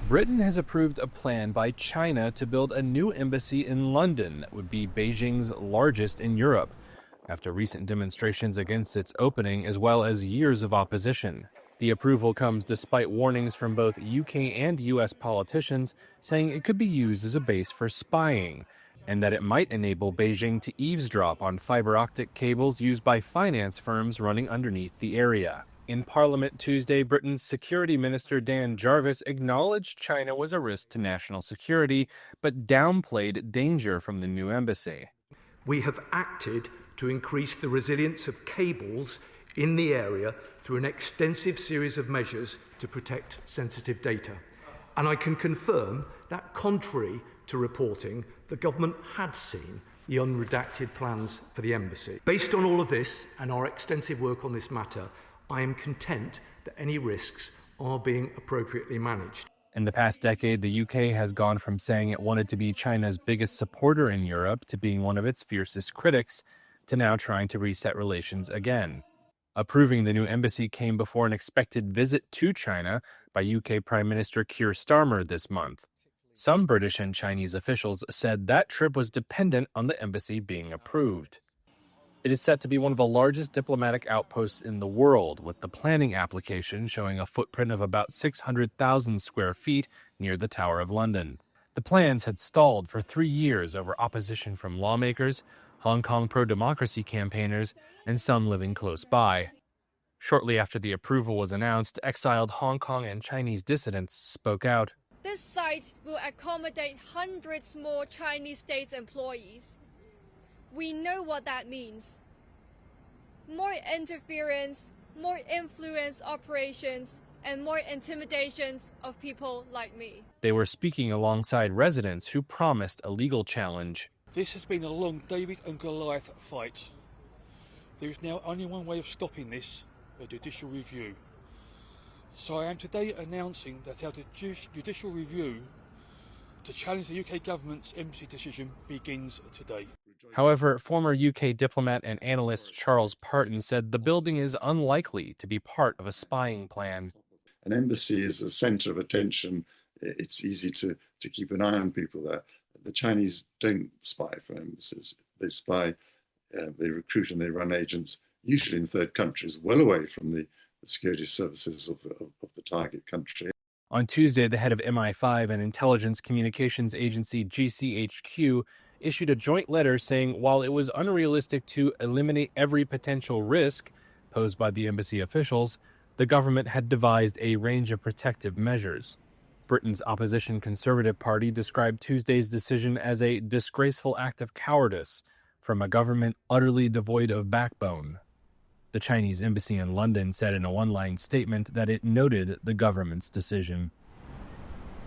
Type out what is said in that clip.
Britain has approved a plan by China to build a new embassy in London that would be Beijing's largest in Europe, after recent demonstrations against its opening as well as years of opposition. The approval comes despite warnings from both UK and US politicians saying it could be used as a base for spying, and that it might enable Beijing to eavesdrop on fiber optic cables used by finance firms running underneath the area. In Parliament Tuesday, Britain's Security Minister Dan Jarvis acknowledged China was a risk to national security, but downplayed danger from the new embassy. We have acted to increase the resilience of cables in the area through an extensive series of measures to protect sensitive data. And I can confirm that, contrary to reporting, the government had seen the unredacted plans for the embassy. Based on all of this and our extensive work on this matter, I am content that any risks are being appropriately managed. In the past decade, the UK has gone from saying it wanted to be China's biggest supporter in Europe to being one of its fiercest critics, to now trying to reset relations again. Approving the new embassy came before an expected visit to China by UK Prime Minister Keir Starmer this month. Some British and Chinese officials said that trip was dependent on the embassy being approved. It is set to be one of the largest diplomatic outposts in the world, with the planning application showing a footprint of about 600,000 square feet near the Tower of London. The plans had stalled for 3 years over opposition from lawmakers, Hong Kong pro-democracy campaigners, and some living close by. Shortly after the approval was announced, exiled Hong Kong and Chinese dissidents spoke out. This site will accommodate hundreds more Chinese state employees. We know what that means. More interference, more influence operations, and more intimidations of people like me. They were speaking alongside residents who promised a legal challenge. This has been a long David and Goliath fight. There is now only one way of stopping this, a judicial review. So I am today announcing that our judicial review to challenge the UK government's embassy decision begins today. However, former UK diplomat and analyst Charles Parton said the building is unlikely to be part of a spying plan. An embassy is a center of attention. It's easy to keep an eye on people there. The Chinese don't spy for embassies. They spy, they recruit and they run agents, usually in third countries, well away from the security services of the target country. On Tuesday, the head of MI5 and intelligence communications agency GCHQ issued a joint letter saying while it was unrealistic to eliminate every potential risk posed by the embassy officials, the government had devised a range of protective measures. Britain's opposition Conservative Party described Tuesday's decision as a disgraceful act of cowardice from a government utterly devoid of backbone. The Chinese embassy in London said in a one-line statement that it noted the government's decision.